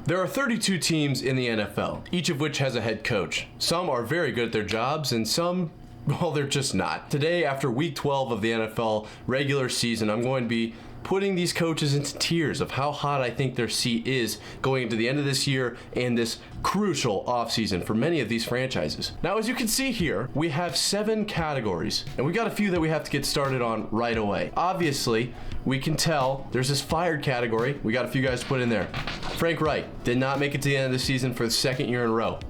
There are 32 teams in the NFL, each of which has a head coach. Some are very good at their jobs and some, well, they're just not. Today, after week 12 of the NFL regular season, I'm going to be putting these coaches into tiers of how hot I think their seat is going into the end of this year and this crucial offseason for many of these franchises. Now, as you can see here, we have 7 categories, and we got a few that we have to get started on right away. Obviously, we can tell there's this fired category. We got a few guys to put in there. Frank Reich did not make it to the end of the season for the 2nd year in a row.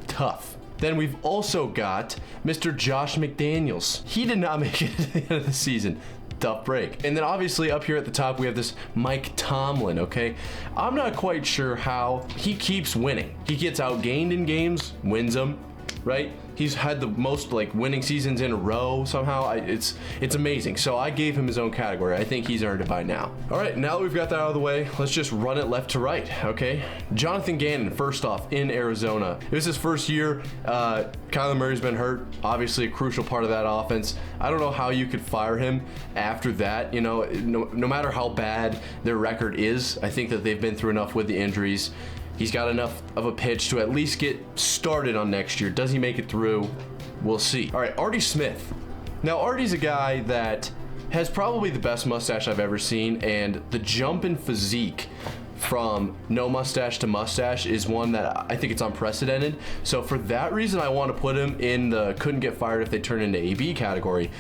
Tough. Then we've also got Mr. Josh McDaniels. He did not make it to the end of the season. Tough break. And then obviously up here at the top we have this Mike Tomlin, okay? I'm not quite sure how he keeps winning. He gets outgained in games, wins them, right? He's had the most winning seasons in a row somehow. It's amazing. So I gave him his own category. I think he's earned it by now. All right, now that we've got that out of the way, let's just run it left to right, okay? Jonathan Gannon, first off, in Arizona. It was his first year. Kyler Murray's been hurt, obviously a crucial part of that offense. I don't know how you could fire him after that. You know, no matter how bad their record is, I think that they've been through enough with the injuries. He's got enough of a pitch to at least get started on next year. Does he make it through? We'll see. All right, Artie Smith. Now, Artie's a guy that has probably the best mustache I've ever seen, and the jump in physique from no mustache to mustache is one that I think it's unprecedented. So for that reason, I want to put him in the couldn't get fired if they turn into AB category.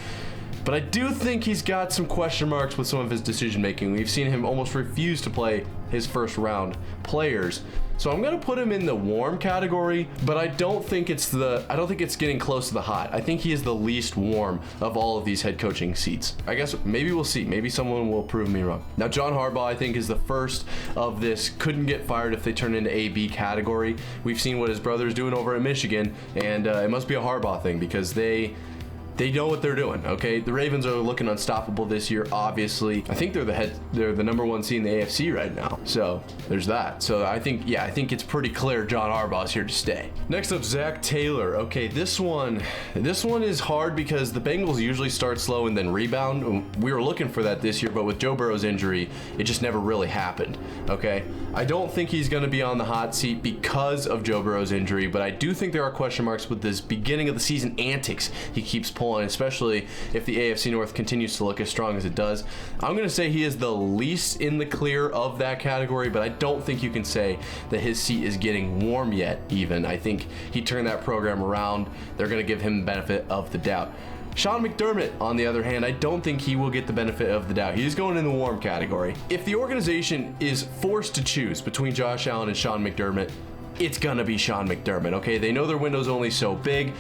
But I do think he's got some question marks with some of his decision making. We've seen him almost refuse to play his first round players. So I'm gonna put him in the warm category, but I don't think it's getting close to the hot. I think he is the least warm of all of these head coaching seats. I guess maybe we'll see. Maybe someone will prove me wrong. Now, John Harbaugh, I think, is the first of this couldn't get fired if they turn into AB category. We've seen what his brother's doing over at Michigan, and it must be a Harbaugh thing because they know what they're doing, okay? The Ravens are looking unstoppable this year, obviously. I think they're the number 1 seed in the AFC right now. So there's that. So I think it's pretty clear John Harbaugh's here to stay. Next up, Zach Taylor. Okay, this one is hard because the Bengals usually start slow and then rebound. We were looking for that this year, but with Joe Burrow's injury, it just never really happened, okay? I don't think he's gonna be on the hot seat because of Joe Burrow's injury, but I do think there are question marks with this beginning of the season antics he keeps pulling, especially if the AFC North continues to look as strong as it does. I'm going to say he is the least in the clear of that category, but I don't think you can say that his seat is getting warm yet even. I think he turned that program around. They're going to give him the benefit of the doubt. Sean McDermott, on the other hand, I don't think he will get the benefit of the doubt. He's going in the warm category. If the organization is forced to choose between Josh Allen and Sean McDermott, it's gonna be Sean McDermott, okay? They know their window's only so big.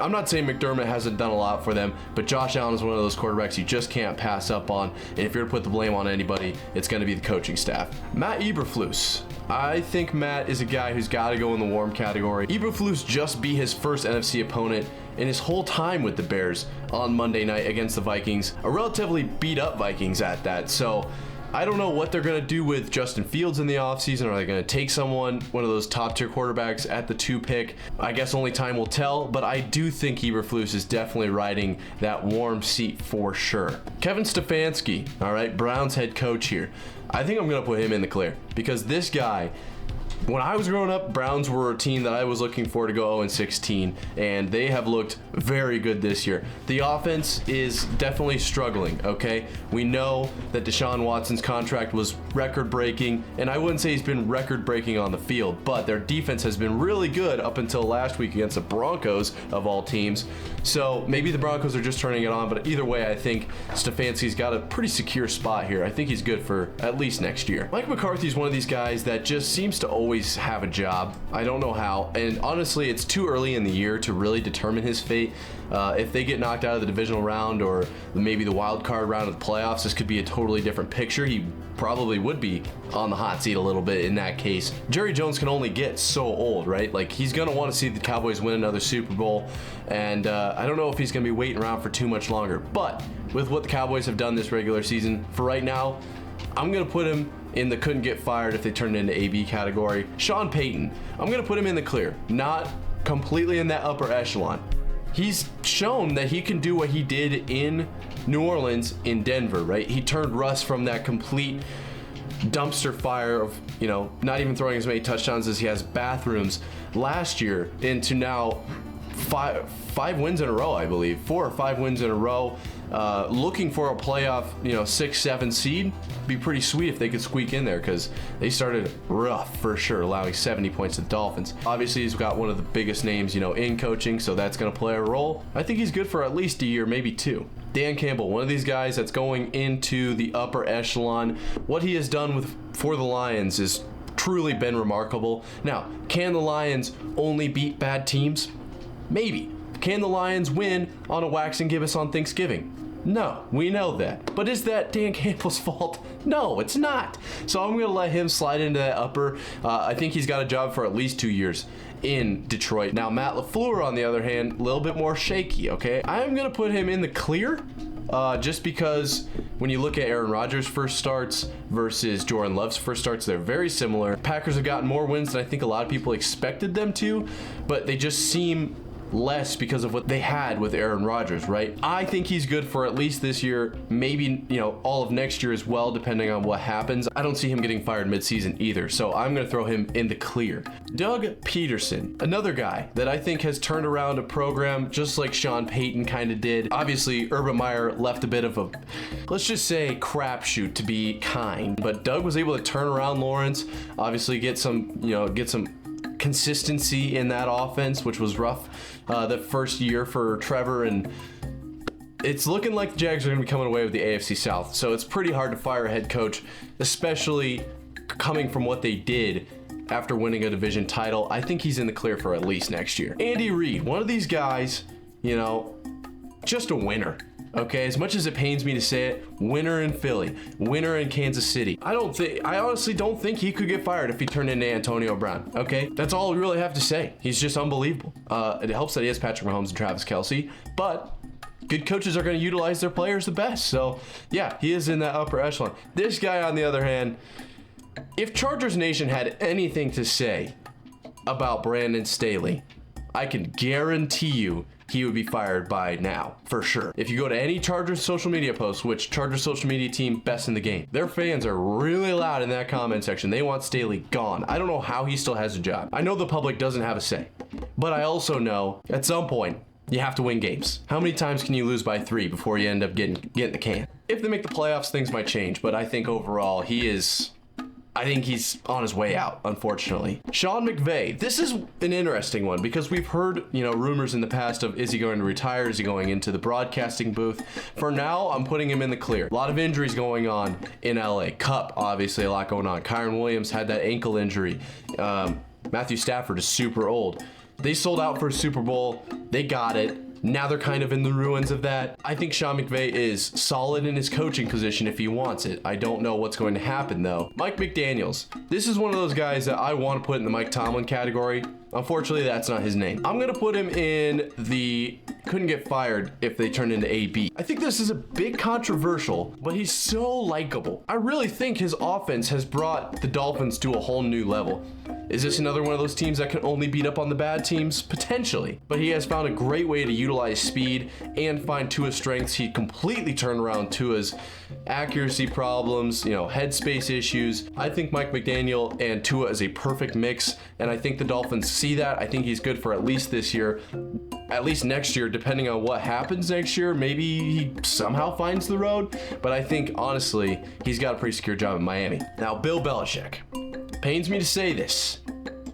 I'm not saying McDermott hasn't done a lot for them, but Josh Allen is one of those quarterbacks you just can't pass up on. And if you're to put the blame on anybody, it's gonna be the coaching staff. Matt Eberflus. I think Matt is a guy who's gotta go in the warm category. Eberflus just beat his first NFC opponent in his whole time with the Bears on Monday night against the Vikings. A relatively beat up Vikings at that, so I don't know what they're going to do with Justin Fields in the offseason. Are they going to take one of those top tier quarterbacks at the 2 pick? I guess only time will tell, but I do think Eberflus is definitely riding that warm seat for sure. Kevin Stefanski, all right, Browns head coach here. I think I'm going to put him in the clear because this guy, when I was growing up, Browns were a team that I was looking for to go 0-16, and they have looked very good this year. The offense is definitely struggling, okay? We know that Deshaun Watson's contract was record-breaking, and I wouldn't say he's been record-breaking on the field, but their defense has been really good up until last week against the Broncos, of all teams. So maybe the Broncos are just turning it on, but either way, I think Stefanski's got a pretty secure spot here. I think he's good for at least next year. Mike McCarthy's one of these guys that just seems to always have a job. I don't know how, and honestly, it's too early in the year to really determine his fate. If they get knocked out of the divisional round or maybe the wild card round of the playoffs, this could be a totally different picture. He probably would be on the hot seat a little bit in that case. Jerry Jones can only get so old, right? Like, he's gonna want to see the Cowboys win another Super Bowl, and I don't know if he's gonna be waiting around for too much longer. But with what the Cowboys have done this regular season, for right now, I'm gonna put him in the couldn't get fired if they turned into AB category. Sean Payton, I'm going to put him in the clear, not completely in that upper echelon. He's shown that he can do what he did in New Orleans in Denver, right? He turned Russ from that complete dumpster fire of, not even throwing as many touchdowns as he has bathrooms last year into now five wins in a row, I believe. 4 or 5 wins in a row. Looking for a playoff, 6-7 seed. Be pretty sweet if they could squeak in there, because they started rough for sure, allowing 70 points to the Dolphins. Obviously, he's got one of the biggest names, in coaching, so that's going to play a role. I think he's good for at least a year, maybe 2. Dan Campbell, one of these guys that's going into the upper echelon. What he has done for the Lions has truly been remarkable. Now, can the Lions only beat bad teams? Maybe. Can the Lions win on a wax and gibbous on Thanksgiving? No, we know that. But is that Dan Campbell's fault? No, it's not. So I'm going to let him slide into that upper. I think he's got a job for at least 2 years in Detroit. Now, Matt LaFleur, on the other hand, a little bit more shaky, okay? I'm going to put him in the clear. Just because when you look at Aaron Rodgers' first starts versus Jordan Love's first starts, they're very similar. Packers have gotten more wins than I think a lot of people expected them to, but they just seem less because of what they had with Aaron Rodgers, right? I think he's good for at least this year, maybe, all of next year as well, depending on what happens. I don't see him getting fired midseason either, so I'm going to throw him in the clear. Doug Peterson, another guy that I think has turned around a program just like Sean Payton kind of did. Obviously, Urban Meyer left a bit of a, let's just say, crapshoot to be kind, but Doug was able to turn around Lawrence, obviously get some consistency in that offense, which was rough the first year for Trevor, and it's looking like the Jags are going to be coming away with the AFC South. So it's pretty hard to fire a head coach, especially coming from what they did after winning a division title. I think he's in the clear for at least next year. Andy Reid, one of these guys, just a winner. Okay, as much as it pains me to say it, winner in Philly, winner in Kansas City. I honestly don't think he could get fired if he turned into Antonio Brown. Okay, that's all we really have to say. He's just unbelievable. It helps that he has Patrick Mahomes and Travis Kelce, but good coaches are going to utilize their players the best. So yeah, he is in that upper echelon. This guy, on the other hand, if Chargers Nation had anything to say about Brandon Staley, I can guarantee you he would be fired by now, for sure. If you go to any Chargers social media post, which Chargers social media team best in the game, their fans are really loud in that comment section. They want Staley gone. I don't know how he still has a job. I know the public doesn't have a say, but I also know at some point you have to win games. How many times can you lose by 3 before you end up getting the can? If they make the playoffs, things might change, but I think overall I think he's on his way out, unfortunately. Sean McVay. This is an interesting one because we've heard, rumors in the past of, is he going to retire? Is he going into the broadcasting booth? For now, I'm putting him in the clear. A lot of injuries going on in LA. Cup, obviously, a lot going on. Kyron Williams had that ankle injury. Matthew Stafford is super old. They sold out for a Super Bowl. They got it. Now they're kind of in the ruins of that. I think Sean McVay is solid in his coaching position if he wants it. I don't know what's going to happen though. Mike McDaniels. This is one of those guys that I want to put in the Mike Tomlin category. Unfortunately, that's not his name. I'm going to put him in the couldn't get fired if they turned into AB. I think this is a bit controversial, but he's so likable. I really think his offense has brought the Dolphins to a whole new level. Is this another one of those teams that can only beat up on the bad teams? Potentially. But he has found a great way to utilize speed and find Tua's strengths. He completely turned around Tua's accuracy problems, headspace issues. I think Mike McDaniel and Tua is a perfect mix, and I think the Dolphins see that. I think he's good for at least this year, at least next year, depending on what happens next year. Maybe he somehow finds the road, but I think, honestly, he's got a pretty secure job in Miami. Now, Bill Belichick. Pains me to say this,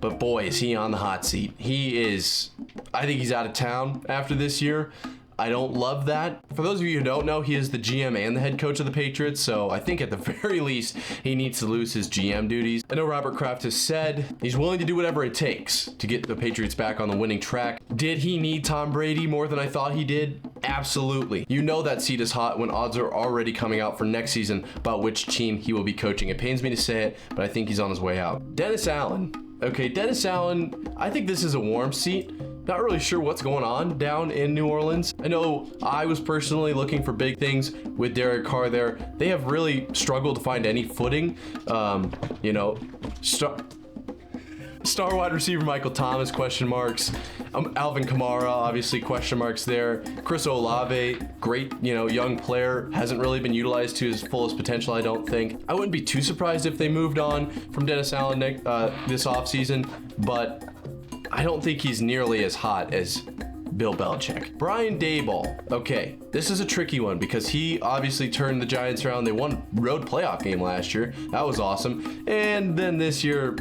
but boy, is he on the hot seat. I think he's out of town after this year. I don't love that. For those of you who don't know, he is the GM and the head coach of the Patriots, so I think at the very least, he needs to lose his GM duties. I know Robert Kraft has said he's willing to do whatever it takes to get the Patriots back on the winning track. Did he need Tom Brady more than I thought he did? Absolutely. You know that seat is hot when odds are already coming out for next season about which team he will be coaching. It pains me to say it, but I think he's on his way out. Dennis Allen. Okay, Dennis Allen, I think this is a warm seat. Not really sure what's going on down in New Orleans. I know I was personally looking for big things with Derek Carr there. They have really struggled to find any footing. Star wide receiver Michael Thomas, question marks. Alvin Kamara, obviously question marks there. Chris Olave, great, young player, hasn't really been utilized to his fullest potential, I don't think. I wouldn't be too surprised if they moved on from Dennis Allen this offseason, but I don't think he's nearly as hot as Bill Belichick. Brian Daboll. Okay, this is a tricky one because he obviously turned the Giants around. They won road playoff game last year. That was awesome. And then this year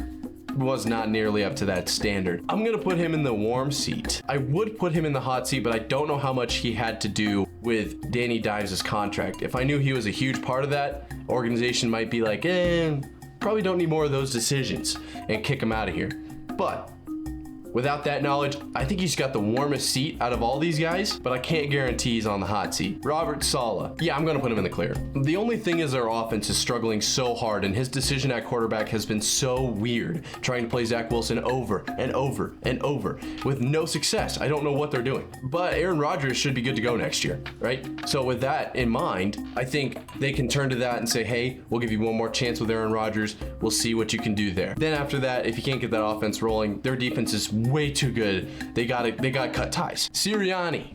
was not nearly up to that standard. I'm gonna put him in the warm seat. I would put him in the hot seat, but I don't know how much he had to do with Danny Dimes' contract. If I knew he was a huge part of that, organization might be like, probably don't need more of those decisions and kick him out of here. But without that knowledge, I think he's got the warmest seat out of all these guys, but I can't guarantee he's on the hot seat. Robert Saleh. Yeah, I'm going to put him in the clear. The only thing is our offense is struggling so hard, and his decision at quarterback has been so weird, trying to play Zach Wilson over and over and over with no success. I don't know what they're doing. But Aaron Rodgers should be good to go next year, right? So with that in mind, I think they can turn to that and say, hey, we'll give you one more chance with Aaron Rodgers. We'll see what you can do there. Then after that, if you can't get that offense rolling, their defense is way too good. They got cut ties. Sirianni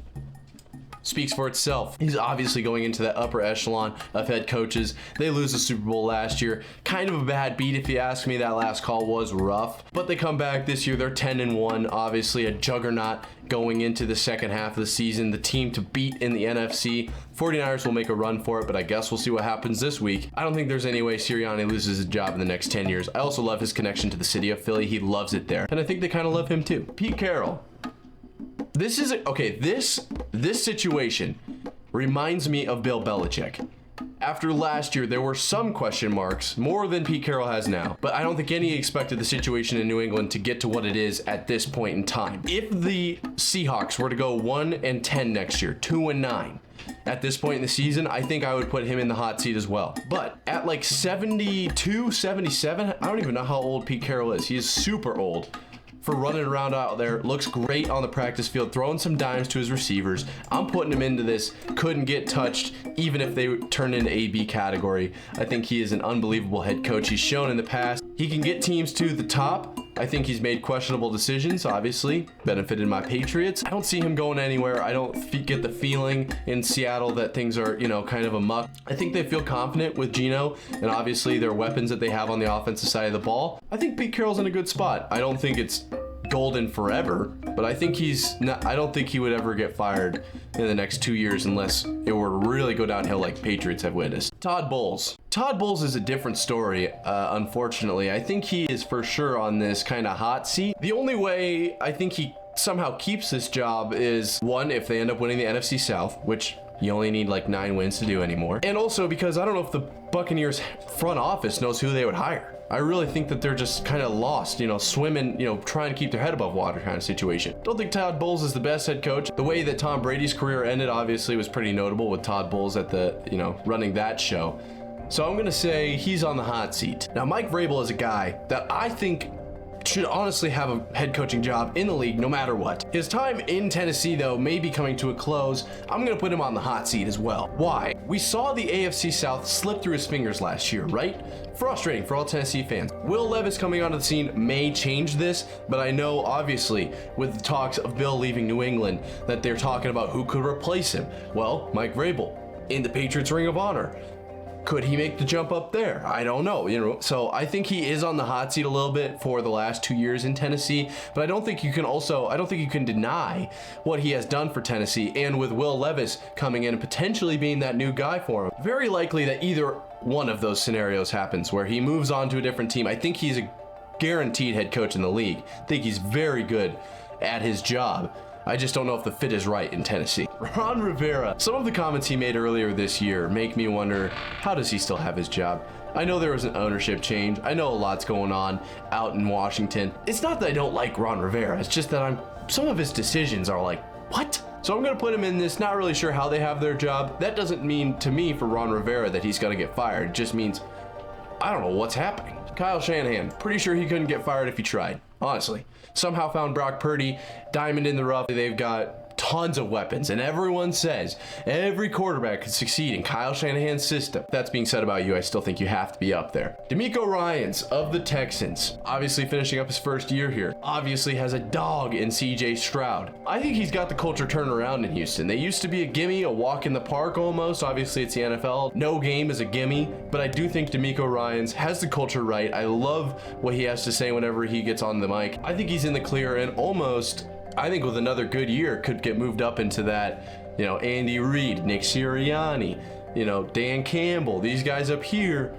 speaks for itself. He's obviously going into that upper echelon of head coaches. They lose the Super Bowl last year. Kind of a bad beat if you ask me. That last call was rough, but they come back this year. They're 10-1, obviously a juggernaut going into the second half of the season. The team to beat in the NFC. 49ers will make a run for it, but I guess we'll see what happens this week. I don't think there's any way Sirianni loses his job in the next 10 years. I also love his connection to the city of Philly. He loves it there, and I think they kind of love him too. Pete Carroll. This is okay. This situation reminds me of Bill Belichick. After last year, there were some question marks, more than Pete Carroll has now, but I don't think any expected the situation in New England to get to what it is at this point in time. If the Seahawks were to go 1-10 next year, 2-9, at this point in the season, I think I would put him in the hot seat as well. But at like 72, 77, I don't even know how old Pete Carroll is. He is super old for running around out there. Looks great on the practice field, throwing some dimes to his receivers. I'm putting him into this couldn't get touched even if they turn into AB category. I think he is an unbelievable head coach. He's shown in the past he can get teams to the top. I think he's made questionable decisions, obviously, benefited my Patriots. I don't see him going anywhere. I don't get the feeling in Seattle that things are, kind of a muck. I think they feel confident with Geno and obviously their weapons that they have on the offensive side of the ball. I think Pete Carroll's in a good spot. I don't think it's golden forever, but I think I don't think he would ever get fired in the next 2 years unless it were to really go downhill like Patriots have witnessed. Todd Bowles. Todd Bowles is a different story, unfortunately. I think he is for sure on this kind of hot seat. The only way I think he somehow keeps this job is, one, if they end up winning the NFC South, which you only need like 9 wins to do anymore. And also because I don't know if the Buccaneers front office knows who they would hire. I really think that they're just kind of lost, swimming, trying to keep their head above water kind of situation. Don't think Todd Bowles is the best head coach. The way that Tom Brady's career ended obviously was pretty notable with Todd Bowles at the, running that show. So I'm going to say he's on the hot seat. Now, Mike Vrabel is a guy that I think should honestly have a head coaching job in the league no matter what. His time in Tennessee, though, may be coming to a close. I'm going to put him on the hot seat as well. Why? We saw the AFC South slip through his fingers last year, right? Frustrating for all Tennessee fans. Will Levis coming onto the scene may change this, but I know, obviously, with the talks of Bill leaving New England, that they're talking about who could replace him. Well, Mike Vrabel in the Patriots Ring of Honor. Could he make the jump up there? I don't know, So I think he is on the hot seat a little bit for the last 2 years in Tennessee, but I don't think you can deny what he has done for Tennessee. And with Will Levis coming in and potentially being that new guy for him, very likely that either one of those scenarios happens where he moves on to a different team. I think he's a guaranteed head coach in the league. I think he's very good at his job. I just don't know if the fit is right in Tennessee. Ron Rivera. Some of the comments he made earlier this year make me wonder, how does he still have his job? I know there was an ownership change. I know a lot's going on out in Washington. It's not that I don't like Ron Rivera. It's just that some of his decisions are like, what? So I'm going to put him in this, not really sure how they have their job. That doesn't mean to me for Ron Rivera that he's going to get fired. It just means, I don't know what's happening. Kyle Shanahan, pretty sure he couldn't get fired if he tried, honestly. Somehow found Brock Purdy, diamond in the rough. They've got tons of weapons, and everyone says every quarterback could succeed in Kyle Shanahan's system. That's being said about you, I still think you have to be up there. DeMeco Ryans of the Texans, obviously finishing up his first year here, obviously has a dog in CJ Stroud. I think he's got the culture turned around in Houston. They used to be a gimme, a walk in the park almost. Obviously it's the NFL. No game is a gimme, but I do think DeMeco Ryans has the culture right. I love what he has to say whenever he gets on the mic. I think he's in the clear, and almost, I think with another good year, could get moved up into that, Andy Reid, Nick Sirianni, Dan Campbell, these guys up here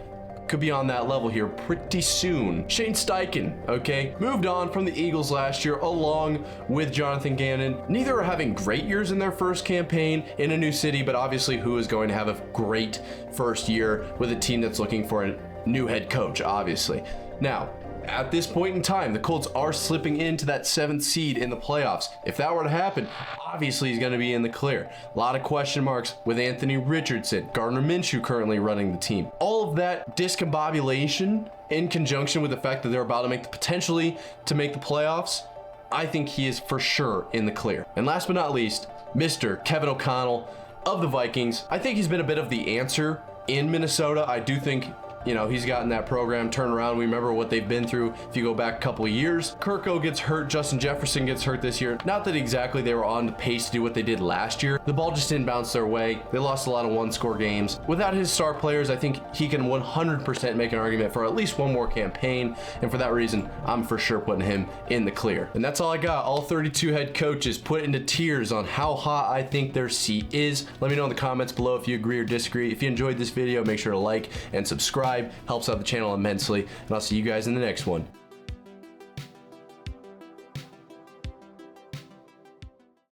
could be on that level here pretty soon. Shane Steichen, okay, moved on from the Eagles last year along with Jonathan Gannon. Neither are having great years in their first campaign in a new city, but obviously who is going to have a great first year with a team that's looking for a new head coach, obviously. Now, at this point in time, the Colts are slipping into that 7th seed in the playoffs. If that were to happen, obviously he's going to be in the clear. A lot of question marks with Anthony Richardson, Gardner Minshew currently running the team. All of that discombobulation in conjunction with the fact that they're about to make potentially to make the playoffs, I think he is for sure in the clear. And last but not least, Mr. Kevin O'Connell of the Vikings. I think he's been a bit of the answer in Minnesota. I do think he's gotten that program turned around. We remember what they've been through if you go back a couple of years. Kirko gets hurt. Justin Jefferson gets hurt this year. Not that exactly they were on the pace to do what they did last year. The ball just didn't bounce their way. They lost a lot of one-score games. Without his star players, I think he can 100% make an argument for at least one more campaign. And for that reason, I'm for sure putting him in the clear. And that's all I got. All 32 head coaches put into tiers on how hot I think their seat is. Let me know in the comments below if you agree or disagree. If you enjoyed this video, make sure to like and subscribe. Helps out the channel immensely, and I'll see you guys in the next one.